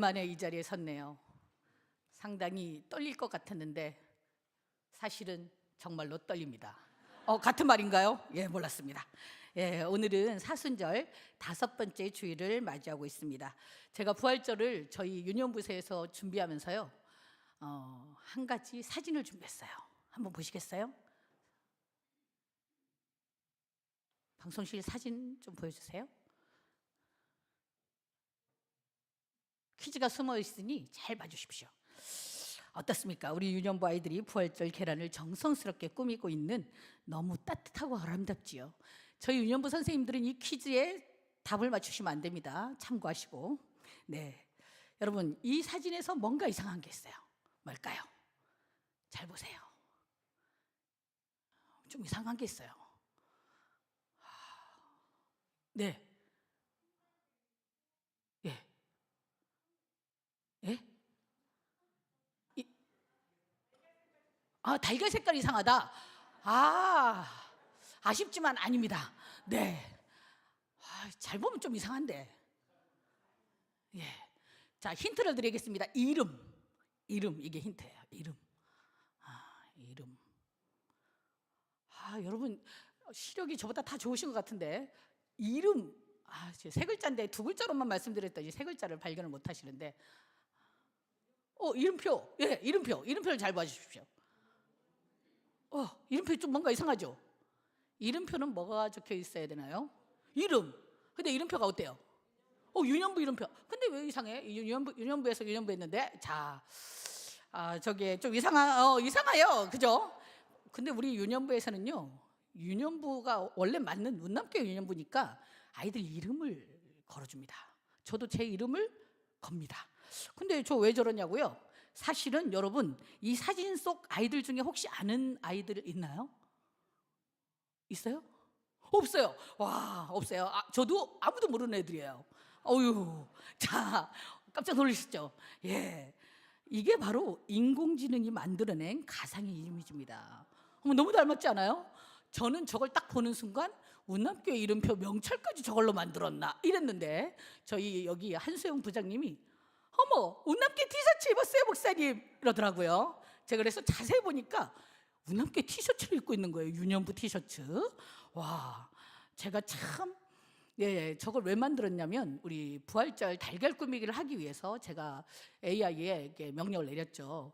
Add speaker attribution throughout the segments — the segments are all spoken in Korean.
Speaker 1: 만에 이 자리에 섰네요. 상당히 떨릴 것 같았는데 사실은 정말로 떨립니다. 같은 말인가요? 예, 몰랐습니다. 예, 오늘은 사순절 5번째 주일을 맞이하고 있습니다. 제가 부활절을 저희 유년부서에서 준비하면서요, 한 가지 사진을 준비했어요. 한번 보시겠어요? 방송실 사진 좀 보여주세요. 퀴즈가 숨어 있으니 잘 봐주십시오. 어떻습니까? 우리 유년부 아이들이 부활절 계란을 정성스럽게 꾸미고 있는, 너무 따뜻하고 아름답지요. 저희 유년부 선생님들은 이 퀴즈에 답을 맞추시면 안 됩니다. 참고하시고. 네, 여러분, 이 사진에서 뭔가 이상한 게 있어요. 뭘까요? 잘 보세요. 좀 이상한 게 있어요. 네. 예. 예? 달걀 색깔이 이상하다. 아쉽지만 아닙니다. 네. 잘 보면 좀 이상한데. 예. 자, 힌트를 드리겠습니다. 이름, 이게 힌트예요. 이름. 이름. 여러분, 시력이 저보다 다 좋으신 것 같은데, 이름. 세 글자인데 두 글자로만 말씀드렸더니 세 글자를 발견을 못 하시는데. 이름표. 예, 이름표를 잘 봐주십시오. 이름표 좀 뭔가 이상하죠? 이름표는 뭐가 적혀 있어야 되나요? 이름. 근데 이름표가 어때요? 유년부 이름표. 근데 왜 이상해? 유년부에서 유년부 했는데. 자, 저게 좀 이상해요. 그죠? 근데 우리 유년부에서는요, 유년부가 원래 맞는 운남교회 유년부니까 아이들 이름을 걸어줍니다. 저도 제 이름을 겁니다. 근데 저 왜 저러냐고요? 사실은 여러분, 이 사진 속 아이들 중에 혹시 아는 아이들 있나요? 있어요? 없어요. 와, 없어요. 저도 아무도 모르는 애들이에요. 자, 깜짝 놀라셨죠? 예, 이게 바로 인공지능이 만들어낸 가상의 이미지입니다. 너무 닮았지 않아요? 저는 저걸 딱 보는 순간 운남교회 이름표 명찰까지 저걸로 만들었나 이랬는데, 저희 여기 한수영 부장님이 어머, 운남교회 티셔츠 입었어요 목사님 이러더라고요. 제가 그래서 자세히 보니까 운남교회 티셔츠를 입고 있는 거예요. 유년부 티셔츠. 와, 제가 참, 예, 저걸 왜 만들었냐면, 우리 부활절 달걀 꾸미기를 하기 위해서 제가 AI에 명령을 내렸죠.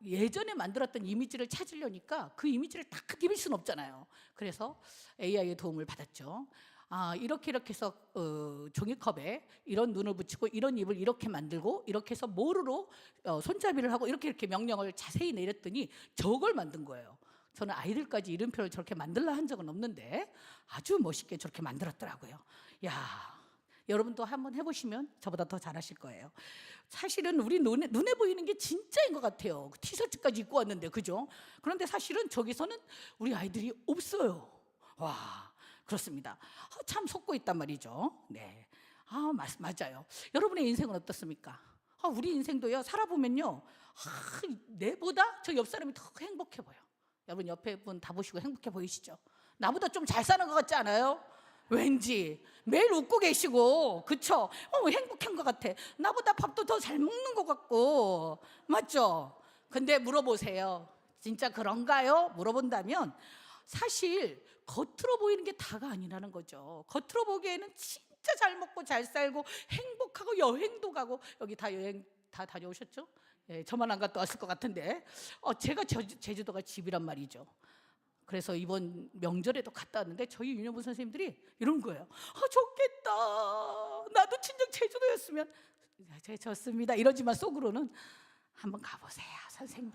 Speaker 1: 예전에 만들었던 이미지를 찾으려니까 그 이미지를 다 입을 수는 없잖아요. 그래서 AI의 도움을 받았죠. 이렇게 해서 종이컵에 이런 눈을 붙이고 이런 입을 이렇게 만들고 이렇게 해서 모루로 손잡이를 하고 이렇게 명령을 자세히 내렸더니 저걸 만든 거예요. 저는 아이들까지 이름표를 저렇게 만들라 한 적은 없는데 아주 멋있게 저렇게 만들었더라고요. 야, 여러분도 한번 해보시면 저보다 더 잘하실 거예요. 사실은 우리 눈에 보이는 게 진짜인 것 같아요. 티셔츠까지 입고 왔는데, 그죠? 그런데 사실은 저기서는 우리 아이들이 없어요. 와, 그렇습니다. 참 속고 있단 말이죠. 네, 맞아요. 여러분의 인생은 어떻습니까? 우리 인생도요, 살아보면요, 내보다 저 옆 사람이 더 행복해 보여. 여러분 옆에 분 다 보시고 행복해 보이시죠? 나보다 좀 잘 사는 것 같지 않아요? 왠지 매일 웃고 계시고, 그쵸? 행복한 것 같아. 나보다 밥도 더 잘 먹는 것 같고, 맞죠? 근데 물어보세요. 진짜 그런가요? 물어본다면 사실 겉으로 보이는 게 다가 아니라는 거죠. 겉으로 보기에는 진짜 잘 먹고 잘 살고 행복하고 여행도 가고, 여기 다 여행 다 다녀오셨죠? 예, 저만 안 갔다 왔을 것 같은데, 제가 제주도가 집이란 말이죠. 그래서 이번 명절에도 갔다 왔는데 저희 유년부 선생님들이 이런 거예요. 좋겠다, 나도 친정 제주도였으면. 좋습니다 이러지만 속으로는 한번 가보세요 선생님.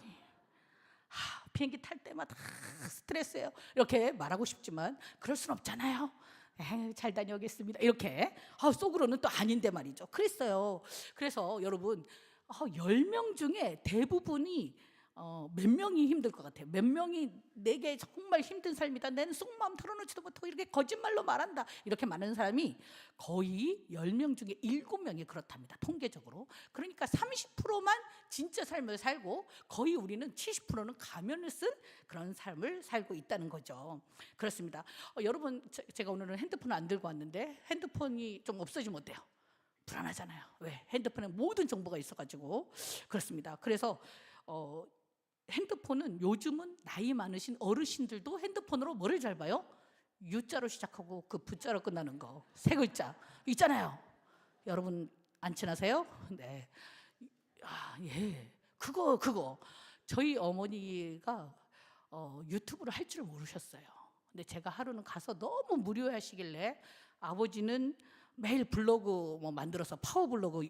Speaker 1: 비행기 탈 때마다 스트레스예요 이렇게 말하고 싶지만 그럴 순 없잖아요. 잘 다녀오겠습니다 이렇게. 속으로는 또 아닌데 말이죠. 그랬어요. 그래서 여러분, 10명 중에 대부분이 몇 명이 힘들 것 같아요? 몇 명이 내게 정말 힘든 삶이다, 내는 속마음 털어놓지도 못하고 이렇게 거짓말로 말한다, 이렇게 말하는 사람이 거의 10명 중에 7명이 그렇답니다, 통계적으로. 그러니까 30%만 진짜 삶을 살고 거의 우리는 70%는 가면을 쓴 그런 삶을 살고 있다는 거죠. 그렇습니다. 여러분, 제가 오늘은 핸드폰을 안 들고 왔는데 핸드폰이 좀 없어지면 어때요? 불안하잖아요. 왜? 핸드폰에 모든 정보가 있어가지고 그렇습니다. 그래서 핸드폰은 요즘은 나이 많으신 어르신들도 핸드폰으로 뭐를 잘 봐요? U자로 시작하고 그 V자로 끝나는 거 세 글자 있잖아요. 여러분 안 친하세요? 네. 예. 그거 저희 어머니가 유튜브를 할 줄 모르셨어요. 근데 제가 하루는 가서 너무 무료하시길래 아버지는 매일 블로그 뭐 만들어서 파워 블로그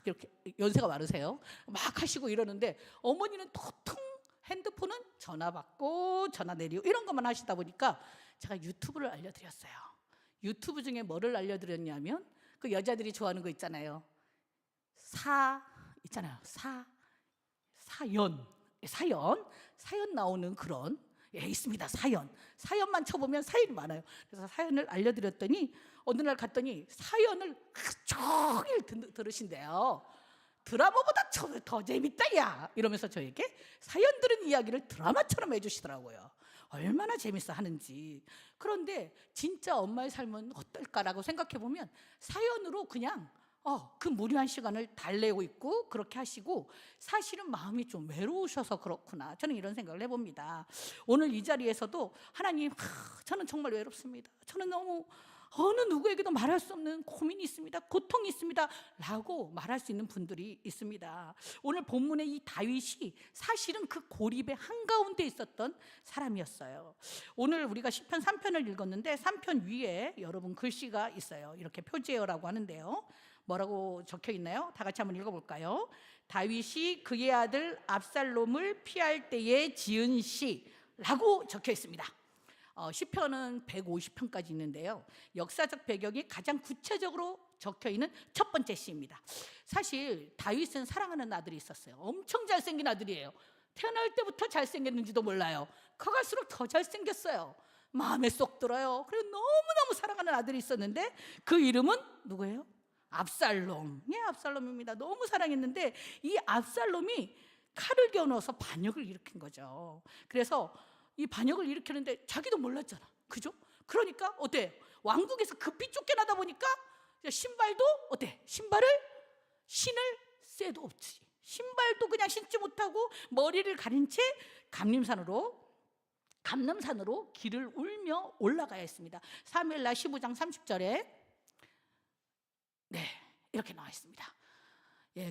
Speaker 1: 이렇게 연세가 많으세요. 막 하시고 이러는데 어머니는 도통 핸드폰은 전화 받고 전화 내리고 이런 것만 하시다 보니까 제가 유튜브를 알려드렸어요. 유튜브 중에 뭐를 알려드렸냐면 그 여자들이 좋아하는 거 있잖아요. 있잖아요. 사연 나오는 그런 있습니다. 사연만 쳐보면 사연이 많아요. 그래서 사연을 알려드렸더니 어느 날 갔더니 사연을 하루 종일 들으신대요. 드라마보다 더 재밌다 야 이러면서 저에게 사연 들은 이야기를 드라마처럼 해주시더라고요. 얼마나 재밌어 하는지. 그런데 진짜 엄마의 삶은 어떨까라고 생각해 보면 사연으로 그냥 그 무료한 시간을 달래고 있고 그렇게 하시고 사실은 마음이 좀 외로우셔서 그렇구나. 저는 이런 생각을 해봅니다. 오늘 이 자리에서도 하나님, 저는 정말 외롭습니다. 저는 너무 어느 누구에게도 말할 수 없는 고민이 있습니다. 고통이 있습니다. 라고 말할 수 있는 분들이 있습니다. 오늘 본문의 이 다윗이 사실은 그 고립의 한가운데 있었던 사람이었어요. 오늘 우리가 시편 3편을 읽었는데 3편 위에 여러분 글씨가 있어요. 이렇게 표제어라고 하는데요. 뭐라고 적혀 있나요? 다 같이 한번 읽어볼까요? 다윗이 그의 아들 압살롬을 피할 때에 지은 시라고 적혀 있습니다. 시편은 150편까지 있는데요. 역사적 배경이 가장 구체적으로 적혀 있는 첫 번째 시입니다. 사실 다윗은 사랑하는 아들이 있었어요. 엄청 잘생긴 아들이에요. 태어날 때부터 잘생겼는지도 몰라요. 커갈수록 더 잘생겼어요. 마음에 쏙 들어요. 그래서 너무너무 사랑하는 아들이 있었는데 그 이름은 누구예요? 압살롬. 예, 압살롬입니다. 너무 사랑했는데 이 압살롬이 칼을 겨누어서 반역을 일으킨 거죠. 그래서 이 반역을 일으키는데 자기도 몰랐잖아. 그죠? 그러니까 어때? 왕국에서 급히 쫓겨나다 보니까 신발도 어때? 신을 쇠도 없지. 신발도 그냥 신지 못하고 머리를 가린 채 감람산으로 길을 울며 올라가야 했습니다. 사무엘하 15장 30절에 이렇게 나와 있습니다.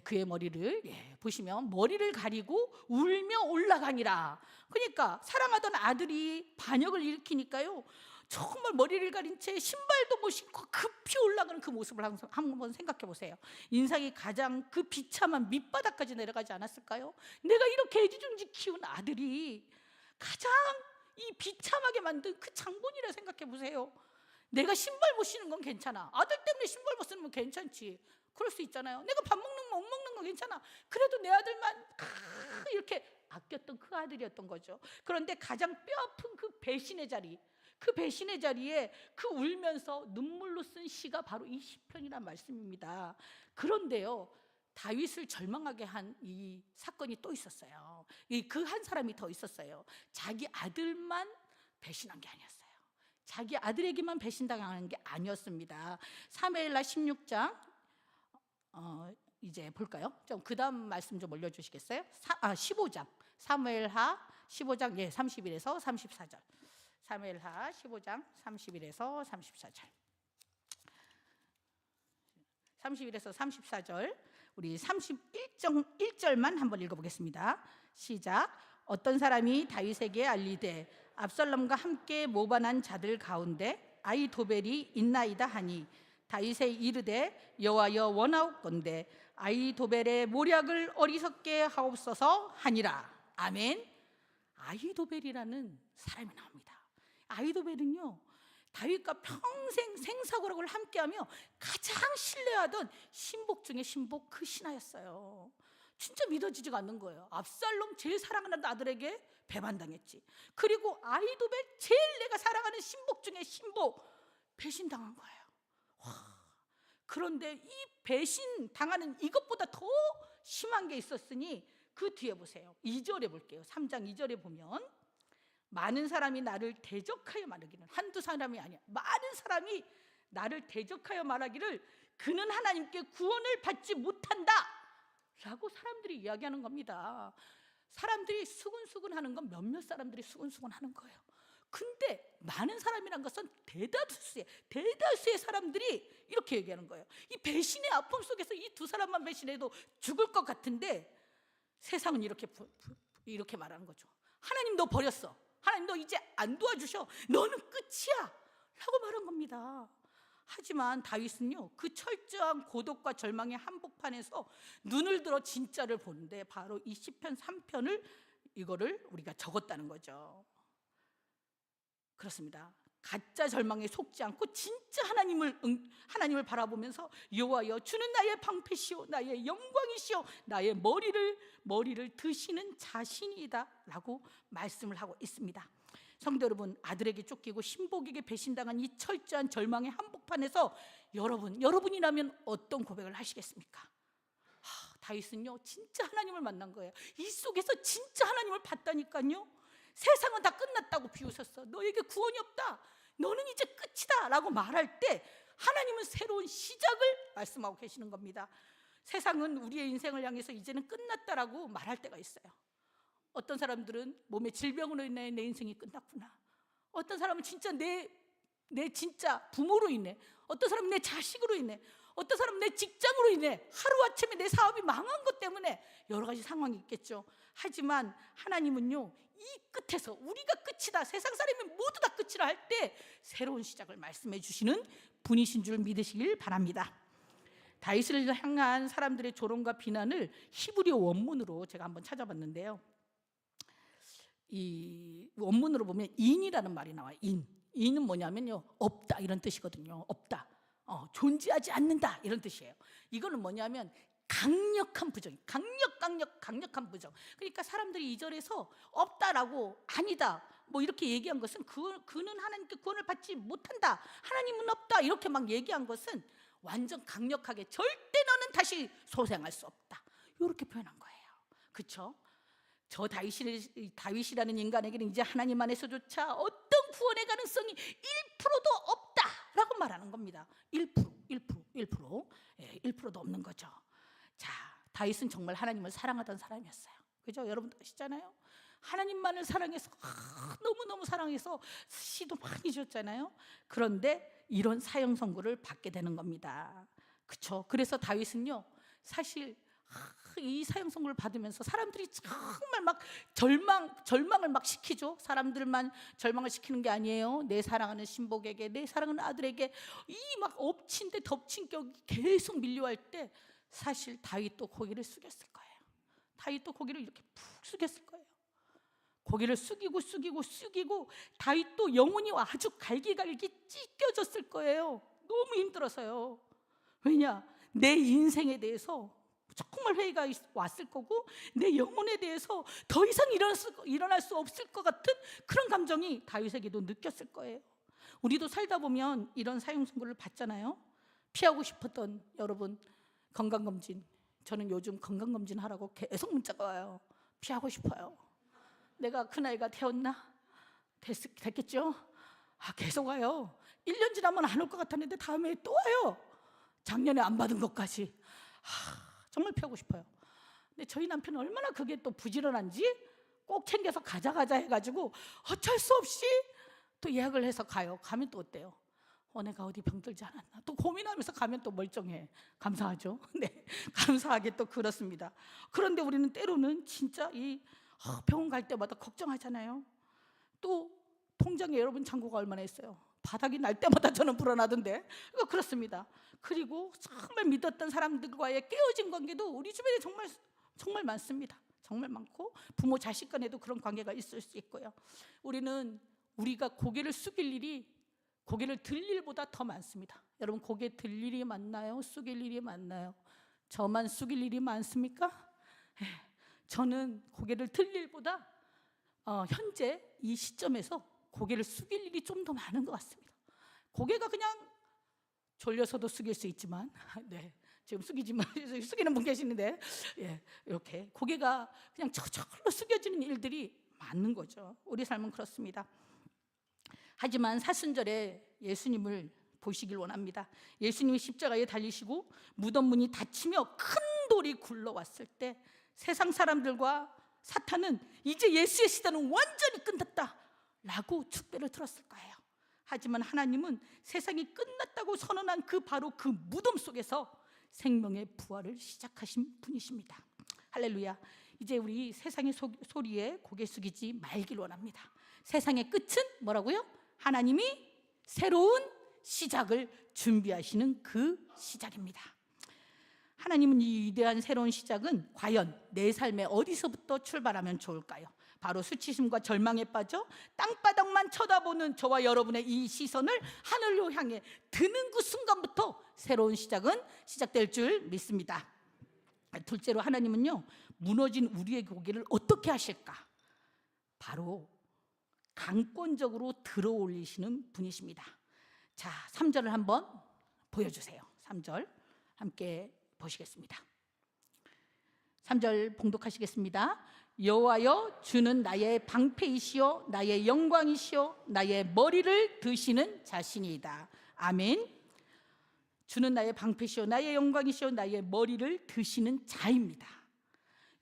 Speaker 1: 그의 머리를 보시면 머리를 가리고 울며 올라가니라. 그러니까 사랑하던 아들이 반역을 일으키니까요, 정말 머리를 가린 채 신발도 못 신고 급히 올라가는 그 모습을 한번 생각해 보세요. 인생이 가장 그 비참한 밑바닥까지 내려가지 않았을까요? 내가 이렇게 애지중지 키운 아들이 가장 이 비참하게 만든 그 장본이라 생각해 보세요. 내가 신발 못 신는 건 괜찮아. 아들 때문에 신발 못 신으면 괜찮지. 그럴 수 있잖아요. 내가 밥 먹는 거 못 먹는 거 괜찮아. 그래도 내 아들만 이렇게 아꼈던 그 아들이었던 거죠. 그런데 가장 뼈아픈 그 배신의 자리에 그 울면서 눈물로 쓴 시가 바로 이 시편이란 말씀입니다. 그런데요, 다윗을 절망하게 한 이 사건이 또 있었어요. 그 한 사람이 더 있었어요. 자기 아들만 배신한 게 아니었어요. 자기 아들에게만 배신당하는 게 아니었습니다. 사무엘하 16장 이제 볼까요? 좀 그 다음 말씀 좀 올려주시겠어요? 15장 사무엘하 15장 31에서 34절. 사무엘하 15장 31에서 34절. 31에서 34절 우리 31절만 한번 읽어보겠습니다. 시작. 어떤 사람이 다윗에게 알리되 압살롬과 함께 모반한 자들 가운데 아히도벨이 있나이다 하니 다윗의 이르되 여호와여 원하옵건대 아히도벨의 모략을 어리석게 하옵소서 하니라. 아멘. 아히도벨이라는 사람이 나옵니다. 아히도벨은요, 다윗과 평생 생사고락을 함께하며 가장 신뢰하던 신복 중에 신복 그 신하였어요. 진짜 믿어지지가 않는 거예요. 압살롬 제일 사랑하는 아들에게 배반당했지. 그리고 아히도벨 제일 내가 사랑하는 신복 중에 신복 배신당한 거예요. 그런데 이 배신당하는 이것보다 더 심한 게 있었으니 그 뒤에 보세요. 2절에 볼게요. 3장 2절에 보면 많은 사람이 나를 대적하여 말하기를, 한두 사람이 아니야, 많은 사람이 나를 대적하여 말하기를 그는 하나님께 구원을 받지 못한다 라고 사람들이 이야기하는 겁니다. 사람들이 수근수근 하는 건 몇몇 사람들이 수근수근 하는 거예요. 근데 많은 사람이란 것은 대다수의 사람들이 이렇게 얘기하는 거예요. 이 배신의 아픔 속에서 이 두 사람만 배신해도 죽을 것 같은데 세상은 이렇게 말하는 거죠. 하나님 너 버렸어. 하나님 너 이제 안 도와주셔. 너는 끝이야 라고 말한 겁니다. 하지만 다윗은요, 그 철저한 고독과 절망의 한복판에서 눈을 들어 진짜를 보는데 바로 이 시편 3편을 이거를 우리가 적었다는 거죠. 그렇습니다. 가짜 절망에 속지 않고 진짜 하나님을 바라보면서 여호와여 주는 나의 방패시오 나의 영광이시오 나의 머리를 드시는 자신이다 라고 말씀을 하고 있습니다. 성도 여러분, 아들에게 쫓기고 신복에게 배신당한 이 철저한 절망의 한복판에서 여러분이라면 어떤 고백을 하시겠습니까? 다윗은요 진짜 하나님을 만난 거예요. 이 속에서 진짜 하나님을 봤다니까요. 세상은 다 끝났다고 비웃었어. 너에게 구원이 없다. 너는 이제 끝이다 라고 말할 때 하나님은 새로운 시작을 말씀하고 계시는 겁니다. 세상은 우리의 인생을 향해서 이제는 끝났다라고 말할 때가 있어요. 어떤 사람들은 몸의 질병으로 인해 내 인생이 끝났구나. 어떤 사람은 진짜 내 진짜 부모로 인해, 어떤 사람은 내 자식으로 인해, 어떤 사람은 내 직장으로 인해 하루아침에 내 사업이 망한 것 때문에 여러 가지 상황이 있겠죠. 하지만 하나님은요 이 끝에서 우리가 끝이다, 세상 사람이 모두 다 끝이라 할 때 새로운 시작을 말씀해 주시는 분이신 줄 믿으시길 바랍니다. 다윗을 향한 사람들의 조롱과 비난을 히브리어 원문으로 제가 한번 찾아봤는데요, 이 원문으로 보면 인이라는 말이 나와요. 인은 뭐냐면요 없다 이런 뜻이거든요. 없다, 존재하지 않는다 이런 뜻이에요. 이거는 뭐냐면 강력한 부정, 강력한 부정. 그러니까 사람들이 이 절에서 없다라고 아니다 뭐 이렇게 얘기한 것은 그는 하나님께 구원을 받지 못한다, 하나님은 없다 이렇게 막 얘기한 것은 완전 강력하게 절대 너는 다시 소생할 수 없다 이렇게 표현한 거예요. 그렇죠? 저 다윗이라는 인간에게는 이제 하나님 안에서조차 어떤 구원의 가능성이 1%도 없다라고 말하는 겁니다. 1%도 없는 거죠. 자, 다윗은 정말 하나님을 사랑하던 사람이었어요. 그죠? 여러분도 아시잖아요. 하나님만을 사랑해서 너무너무 사랑해서 시도 많이 줬잖아요. 그런데 이런 사형 선고를 받게 되는 겁니다. 그렇죠? 그래서 다윗은요 사실 이 사형 선고를 받으면서 사람들이 정말 막 절망을 막 시키죠. 사람들만 절망을 시키는 게 아니에요. 내 사랑하는 신복에게, 내 사랑하는 아들에게 이 막 엎친 데 덮친 격이 계속 밀려할 때 사실 다윗도 고개를 숙였을 거예요. 다윗도 고개를 이렇게 푹 숙였을 거예요. 고개를 숙이고 다윗도 영혼이 아주 갈기갈기 찢겨졌을 거예요. 너무 힘들어서요. 왜냐? 내 인생에 대해서 정말 회의가 왔을 거고 내 영혼에 대해서 더 이상 일어날 수 없을 것 같은 그런 감정이 다윗에게도 느꼈을 거예요. 우리도 살다 보면 이런 사형 선고를 받잖아요. 피하고 싶었던 여러분 건강검진, 저는 요즘 건강검진 하라고 계속 문자가 와요. 피하고 싶어요. 내가 그 나이가 되었나? 됐겠죠? 계속 와요. 1년 지나면 안 올 것 같았는데 다음에 또 와요. 작년에 안 받은 것까지. 정말 피하고 싶어요. 근데 저희 남편은 얼마나 그게 또 부지런한지 꼭 챙겨서 가자 해가지고 어쩔 수 없이 또 예약을 해서 가요. 가면 또 어때요? 내가 어디 병들지 않았나? 또 고민하면서 가면 또 멀쩡해. 감사하죠? 네, 감사하게 또 그렇습니다. 그런데 우리는 때로는 진짜 이 병원 갈 때마다 걱정하잖아요. 또 통장에 여러분 잔고가 얼마나 있어요? 바닥이 날 때마다 저는 불안하던데. 그렇습니다. 그리고 정말 믿었던 사람들과의 깨어진 관계도 우리 주변에 정말 많습니다. 정말 많고 부모 자식 간에도 그런 관계가 있을 수 있고요. 우리가 고개를 숙일 일이, 고개를 들 일보다 더 많습니다. 여러분 고개 들 일이 많나요? 숙일 일이 많나요? 저만 숙일 일이 많습니까? 저는 고개를 들 일보다 현재 이 시점에서 고개를 숙일 일이 좀 더 많은 것 같습니다. 고개가 그냥 졸려서도 숙일 수 있지만, 네, 지금 숙이는 분 계시는데, 이렇게 고개가 그냥 저절로 숙여지는 일들이 많은 거죠. 우리 삶은 그렇습니다. 하지만 사순절에 예수님을 보시길 원합니다. 예수님이 십자가에 달리시고 무덤 문이 닫히며 큰 돌이 굴러왔을 때 세상 사람들과 사탄은 이제 예수의 시대는 완전히 끝났다 라고 축배를 들었을 거예요. 하지만 하나님은 세상이 끝났다고 선언한 바로 그 무덤 속에서 생명의 부활을 시작하신 분이십니다. 할렐루야. 이제 우리 세상의 소리에 고개 숙이지 말길 원합니다. 세상의 끝은 뭐라고요? 하나님이 새로운 시작을 준비하시는 그 시작입니다. 하나님은 이 위대한 새로운 시작은 과연 내 삶에 어디서부터 출발하면 좋을까요? 바로 수치심과 절망에 빠져 땅바닥만 쳐다보는 저와 여러분의 이 시선을 하늘로 향해 드는 그 순간부터 새로운 시작은 시작될 줄 믿습니다. 둘째로 하나님은요, 무너진 우리의 고개를 어떻게 하실까? 바로 강권적으로 들어올리시는 분이십니다. 자, 3절을 한번 보여주세요. 3절 함께 보시겠습니다. 3절 봉독하시겠습니다. 여호와여, 주는 나의 방패이시요 나의 영광이시요 나의 머리를 드시는 자신이다. 아멘. 주는 나의 방패시요 나의 영광이시요 나의 머리를 드시는 자입니다.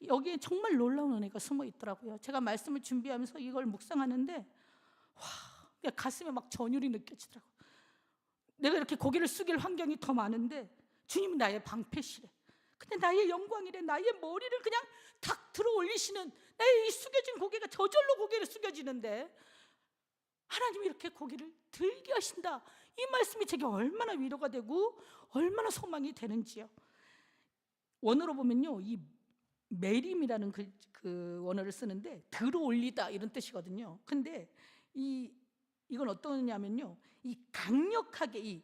Speaker 1: 여기에 정말 놀라운 은혜가 숨어 있더라고요. 제가 말씀을 준비하면서 이걸 묵상하는데 와, 가슴에 막 전율이 느껴지더라고요. 내가 이렇게 고개를 숙일 환경이 더 많은데 주님은 나의 방패시래. 근데 나의 영광이래. 나의 머리를 그냥 탁 들어 올리시는, 나의 이 숙여진 고개가 저절로 고개를 숙여지는데 하나님이 이렇게 고개를 들게 하신다. 이 말씀이 제게 얼마나 위로가 되고 얼마나 소망이 되는지요. 원어로 보면요, 이 메림이라는 그 원어를 쓰는데 들어 올리다 이런 뜻이거든요. 근데 이건 어떠냐면요, 이 강력하게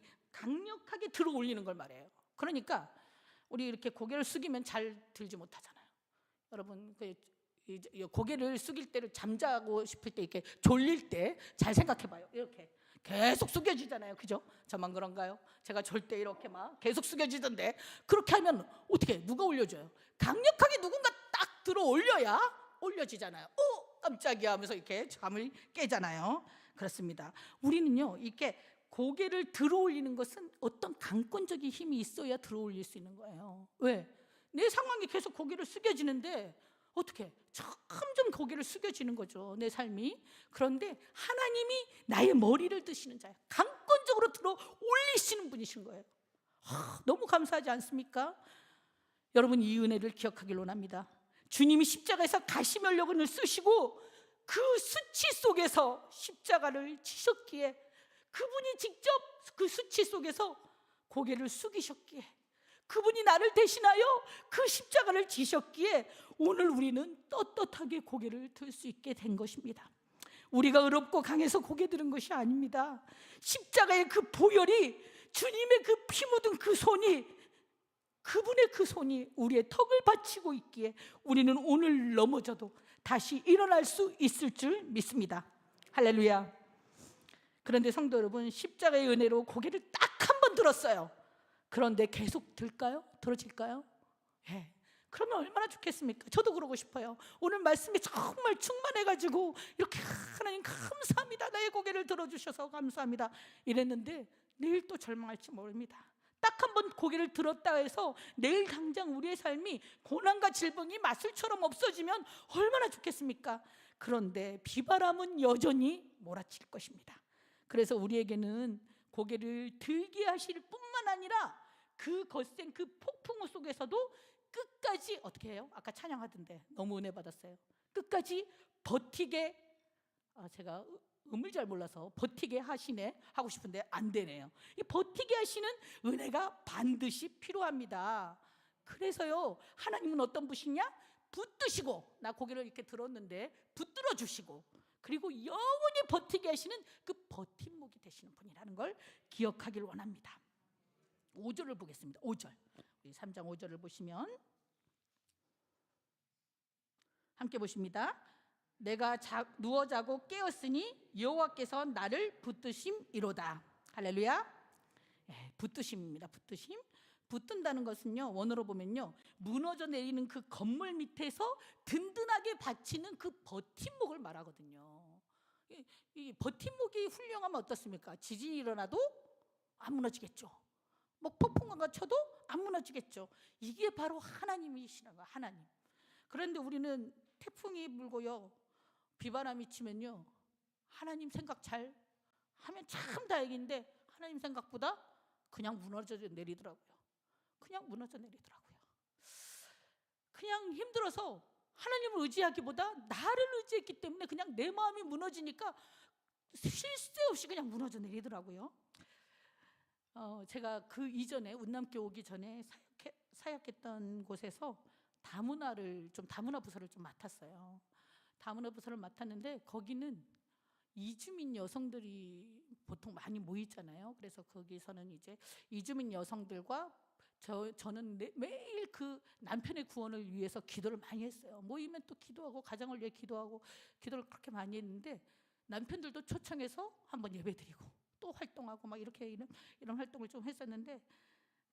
Speaker 1: 들어 올리는 걸 말해요. 그러니까 우리 이렇게 고개를 숙이면 잘 들지 못하잖아요. 여러분, 고개를 숙일 때를 잠자고 싶을 때, 이렇게 졸릴 때 잘 생각해봐요. 이렇게 계속 숙여지잖아요. 그죠? 저만 그런가요? 제가 졸 때 이렇게 막 계속 숙여지던데, 그렇게 하면 어떻게, 누가 올려줘요? 강력하게 누군가 딱 들어 올려야 올려지잖아요. 깜짝이야 하면서 이렇게 잠을 깨잖아요. 그렇습니다. 우리는요, 이렇게 고개를 들어 올리는 것은 어떤 강권적인 힘이 있어야 들어 올릴 수 있는 거예요. 왜? 내 상황이 계속 고개를 숙여지는데 어떻게? 점점 고개를 숙여지는 거죠, 내 삶이. 그런데 하나님이 나의 머리를 드시는 자예요. 강권적으로 들어 올리시는 분이신 거예요. 너무 감사하지 않습니까? 여러분, 이 은혜를 기억하길 원합니다. 주님이 십자가에서 가시면류관을 쓰시고 그 수치 속에서 십자가를 지셨기에, 그분이 직접 그 수치 속에서 고개를 숙이셨기에, 그분이 나를 대신하여 그 십자가를 지셨기에 오늘 우리는 떳떳하게 고개를 들 수 있게 된 것입니다. 우리가 의롭고 강해서 고개 드는 것이 아닙니다. 십자가의 그 보혈이, 주님의 그 피 묻은 그 손이, 그분의 그 손이 우리의 턱을 받치고 있기에 우리는 오늘 넘어져도 다시 일어날 수 있을 줄 믿습니다. 할렐루야. 그런데 성도 여러분, 십자가의 은혜로 고개를 딱 한 번 들었어요. 그런데 계속 들까요? 들어질까요? 예. 그러면 얼마나 좋겠습니까? 저도 그러고 싶어요. 오늘 말씀이 정말 충만해가지고 이렇게, 하나님 감사합니다, 나의 고개를 들어주셔서 감사합니다 이랬는데 내일 또 절망할지 모릅니다. 딱 한 번 고개를 들었다 해서 내일 당장 우리의 삶이 고난과 질병이 마술처럼 없어지면 얼마나 좋겠습니까? 그런데 비바람은 여전히 몰아칠 것입니다. 그래서 우리에게는 고개를 들게 하실 뿐만 아니라 그 거센 그 폭풍우 속에서도 끝까지 어떻게 해요? 아까 찬양하던데 너무 은혜 받았어요. 끝까지 버티게, 제가 음을 잘 몰라서 버티게 하시네 하고 싶은데 안 되네요. 이 버티게 하시는 은혜가 반드시 필요합니다. 그래서요, 하나님은 어떤 분이냐? 붙드시고, 나 고개를 이렇게 들었는데 붙들어 주시고, 그리고 영원히 버티게 하시는 그 버팀목이 되시는 분이라는 걸 기억하길 원합니다. 5절을 보겠습니다. 5절, 우리 3장 5절을 보시면 함께 보십니다. 내가 누워 자고 깨었으니 여호와께서 나를 붙드심이로다. 할렐루야. 붙드심입니다. 붙드심. 붙든다는 것은요, 원어로 보면요, 무너져 내리는 그 건물 밑에서 든든하게 받치는 그 버팀목을 말하거든요. 이 버팀목이 훌륭하면 어떻습니까? 지진이 일어나도 안 무너지겠죠. 뭐 폭풍우가 쳐도 안 무너지겠죠. 이게 바로 하나님이시라는 거예요. 하나님. 그런데 우리는 태풍이 불고요, 비바람이 치면요, 하나님 생각 잘 하면 참 다행인데 하나님 생각보다 그냥 무너져 내리더라고요. 그냥 무너져 내리더라고요. 그냥 힘들어서 하나님을 의지하기보다 나를 의지했기 때문에 그냥 내 마음이 무너지니까 쉴 새 없이 그냥 무너져 내리더라고요. 제가 그 이전에 운남교 오기 전에 사역했던 곳에서 다문화 부서를 좀 맡았어요. 다문화 부서를 맡았는데 거기는 이주민 여성들이 보통 많이 모이잖아요. 그래서 거기서는 이제 이주민 여성들과 저는 매일 그 남편의 구원을 위해서 기도를 많이 했어요. 모이면 또 기도하고 가정을 위해 기도하고 기도를 그렇게 많이 했는데 남편들도 초청해서 한번 예배드리고 또 활동하고 막 이렇게 이런 활동을 좀 했었는데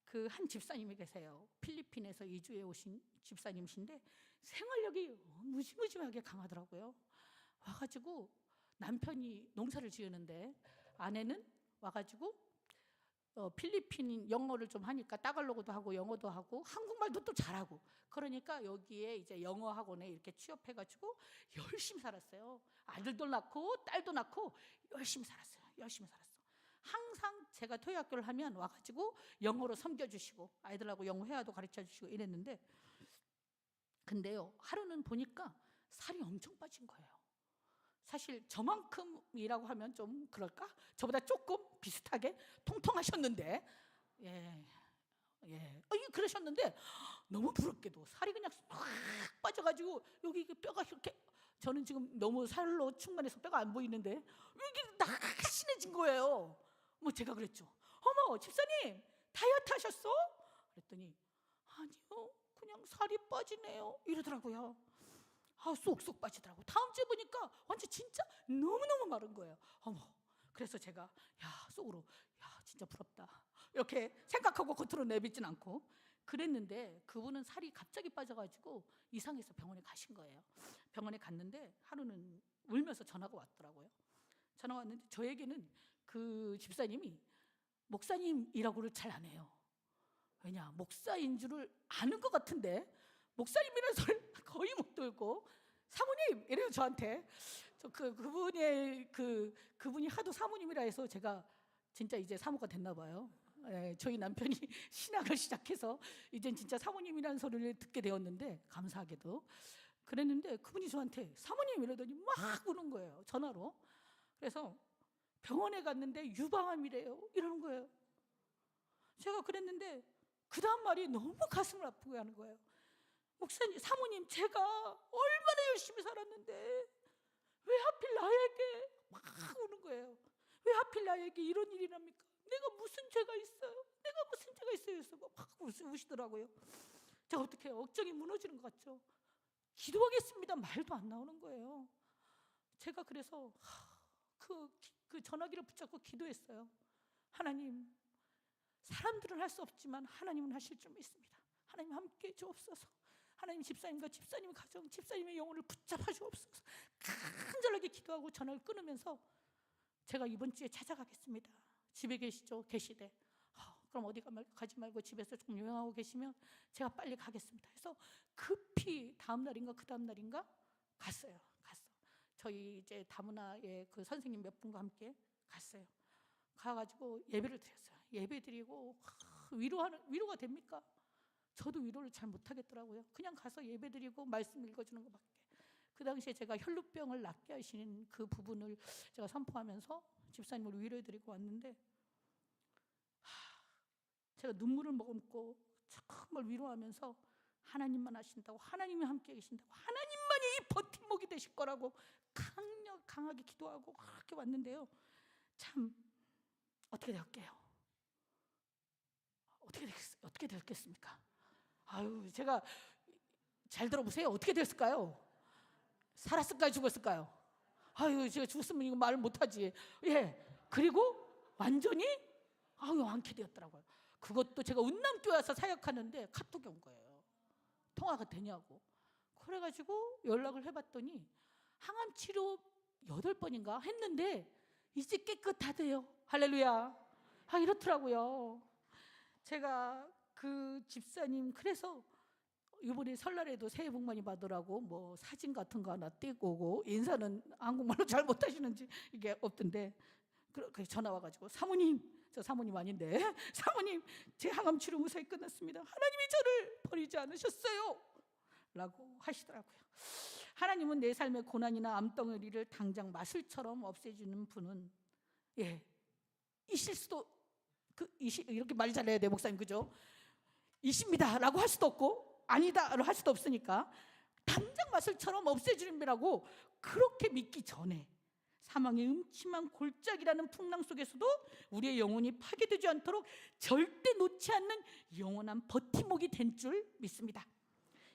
Speaker 1: 그 한 집사님이 계세요. 필리핀에서 이주해 오신 집사님이신데 생활력이 무지무지하게 강하더라고요. 와가지고 남편이 농사를 지으는데 아내는 와가지고 필리핀 영어를 좀 하니까 따갈로그도 하고 영어도 하고 한국말도 또 잘하고 그러니까 여기에 이제 영어 학원에 이렇게 취업해가지고 열심히 살았어요. 아들도 낳고 딸도 낳고 열심히 살았어요. 열심히 살았어. 항상 제가 토요학교를 하면 와가지고 영어로 섬겨주시고 아이들하고 영어 회화도 가르쳐주시고 이랬는데 근데요 하루는 보니까 살이 엄청 빠진 거예요. 사실 저만큼이라고 하면 좀 그럴까? 저보다 조금 비슷하게 통통하셨는데 그러셨는데 너무 부럽게도 살이 그냥 확 빠져가지고 여기 뼈가 이렇게 저는 지금 너무 살로 충만해서 뼈가 안 보이는데 이게 날씬해진 거예요. 뭐 제가 그랬죠. 어머 집사님 다이어트 하셨어? 그랬더니 아니요 그냥 살이 빠지네요 이러더라고요. 쏙쏙 빠지더라고. 다음 주에 보니까 완전 진짜 너무너무 마른 거예요. 어머 그래서 제가 속으로 진짜 부럽다 이렇게 생각하고 겉으로 내뱉진 않고 그랬는데 그분은 살이 갑자기 빠져가지고 이상해서 병원에 가신 거예요. 병원에 갔는데 하루는 울면서 전화가 왔더라고요. 전화가 왔는데 저에게는 그 집사님이 목사님이라고를 잘 안 해요. 왜냐 목사인 줄을 아는 것 같은데 목사님이라는 소리를 거의 못 들고 사모님 이래요 저한테. 그분이 하도 사모님이라 해서 제가 진짜 이제 사모가 됐나 봐요. 저희 남편이 신학을 시작해서 이젠 진짜 사모님이라는 소리를 듣게 되었는데 감사하게도 그랬는데 그분이 저한테 사모님 이러더니 막 우는 거예요 전화로. 그래서 병원에 갔는데 유방암이래요 이러는 거예요. 제가 그랬는데 그 다음 말이 너무 가슴을 아프게 하는 거예요. 목사님, 사모님 제가 얼마나 열심히 살았는데 왜 하필 나에게 막 우는 거예요. 왜 하필 나에게 이런 일이랍니까? 내가 무슨 죄가 있어요? 내가 무슨 죄가 있어요? 그래서 막 우시더라고요. 제가 어떻게 해요? 억장이 무너지는 것 같죠? 기도하겠습니다 말도 안 나오는 거예요. 제가 그래서 그 전화기를 붙잡고 기도했어요. 하나님, 사람들은 할 수 없지만 하나님은 하실 줄 믿습니다. 하나님 함께해 주옵소서. 하나님 집사님과 집사님 가정, 집사님의 영혼을 붙잡아 주옵소서. 간절하게 기도하고 전화를 끊으면서 제가 이번 주에 찾아가겠습니다. 집에 계시죠? 계시대. 그럼 어디 가지 말고 집에서 조금 요양하고 계시면 제가 빨리 가겠습니다. 그래서 급히 다음 날인가 그 다음 날인가 갔어요. 저희 이제 다문화의 그 선생님 몇 분과 함께 갔어요. 가가지고 예배를 드렸어요. 예배 드리고 위로가 됩니까? 저도 위로를 잘 못하겠더라고요. 그냥 가서 예배 드리고 말씀 읽어주는 것밖에. 그 당시에 제가 혈루병을 낫게 하시는 그 부분을 제가 선포하면서 집사님을 위로해 드리고 왔는데 제가 눈물을 머금고 정말 위로하면서 하나님만 하신다고, 하나님이 함께 계신다고, 하나님만이 이 버팀목이 되실 거라고 강하게 기도하고 그렇게 왔는데요. 참 어떻게 될게요? 어떻게 됐겠습니까? 제가 잘 들어보세요. 어떻게 됐을까요? 살았을까요? 죽었을까요? 제가 죽었으면 이거 말 못하지. 그리고 완전히 완쾌 되었더라고요. 그것도 제가 운남교회 와서 사역하는데 카톡이 온 거예요. 통화가 되냐고. 그래가지고 연락을 해봤더니 항암 치료 8번인가 했는데 이제 깨끗하대요. 할렐루야. 이렇더라고요. 제가 그 집사님, 그래서 이번에 설날에도 새해 복 많이 받으라고 뭐 사진 같은 거 하나 띄고 오고, 인사는 한국말로 잘 못하시는지 이게 없던데, 그래서 전화 와가지고, 사모님, 저 사모님 아닌데, 사모님, 제 항암 치료 무사히 끝났습니다. 하나님이 저를 버리지 않으셨어요 라고 하시더라고요. 하나님은 내 삶의 고난이나 암덩어리를 당장 마술처럼 없애주는 분은 이실 수도, 이렇게 말 잘해야 돼 목사님, 그죠? 이십니다 라고 할 수도 없고 아니다 라고 할 수도 없으니까 당장 마술처럼 없애주는 분이라고 그렇게 믿기 전에 사망의 음침한 골짜기라는 풍랑 속에서도 우리의 영혼이 파괴되지 않도록 절대 놓지 않는 영원한 버팀목이 된 줄 믿습니다.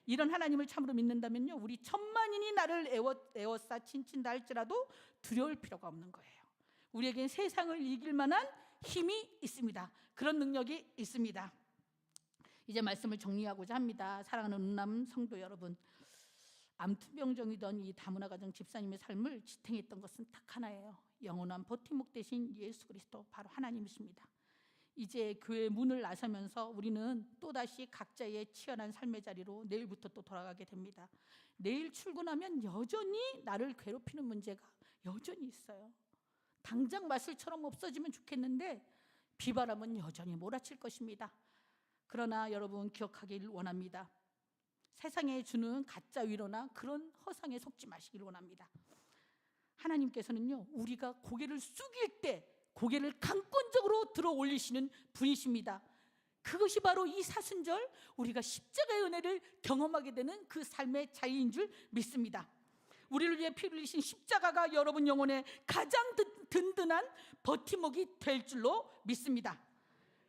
Speaker 1: 이런 하나님을 참으로 믿는다면요, 우리 천만인이 나를 에워싸 친친다 할지라도 두려울 필요가 없는 거예요. 우리에겐 세상을 이길 만한 힘이 있습니다. 그런 능력이 있습니다. 이제 말씀을 정리하고자 합니다. 사랑하는 은남 성도 여러분, 암투병정이던 이 다문화 가정 집사님의 삶을 지탱했던 것은 딱 하나예요. 영원한 버팀목 되신 예수 그리스도, 바로 하나님이십니다. 이제 교회 문을 나서면서 우리는 또다시 각자의 치열한 삶의 자리로 내일부터 또 돌아가게 됩니다. 내일 출근하면 여전히 나를 괴롭히는 문제가 여전히 있어요. 당장 마술처럼 없어지면 좋겠는데 비바람은 여전히 몰아칠 것입니다. 그러나 여러분 기억하길 원합니다. 세상에 주는 가짜 위로나 그런 허상에 속지 마시길 원합니다. 하나님께서는요, 우리가 고개를 숙일 때 고개를 강권적으로 들어 올리시는 분이십니다. 그것이 바로 이 사순절 우리가 십자가의 은혜를 경험하게 되는 그 삶의 자리인 줄 믿습니다. 우리를 위해 피 흘리신 십자가가 여러분 영혼의 가장 든든한 버팀목이 될 줄로 믿습니다.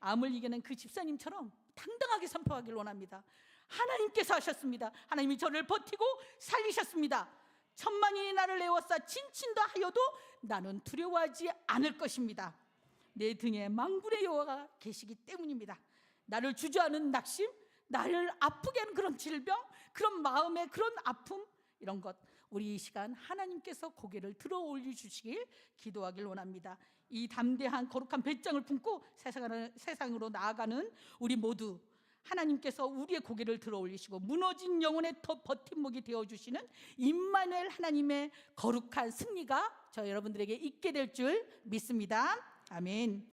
Speaker 1: 암을 이겨낸 그 집사님처럼 당당하게 선포하길 원합니다. 하나님께서 하셨습니다. 하나님이 저를 버티고 살리셨습니다. 천만인이 나를 에워싸 친친다 하여도 나는 두려워하지 않을 것입니다. 내 등에 만군의 여호와가 계시기 때문입니다. 나를 주저하는 낙심, 나를 아프게 하는 그런 질병, 그런 마음의 그런 아픔, 이런 것 우리 이 시간 하나님께서 고개를 들어 올려주시길 기도하길 원합니다. 이 담대한 거룩한 배짱을 품고 세상으로 나아가는 우리 모두, 하나님께서 우리의 고개를 들어 올리시고 무너진 영혼의 버팀목이 되어주시는 임마누엘 하나님의 거룩한 승리가 저 여러분들에게 있게 될 줄 믿습니다. 아멘.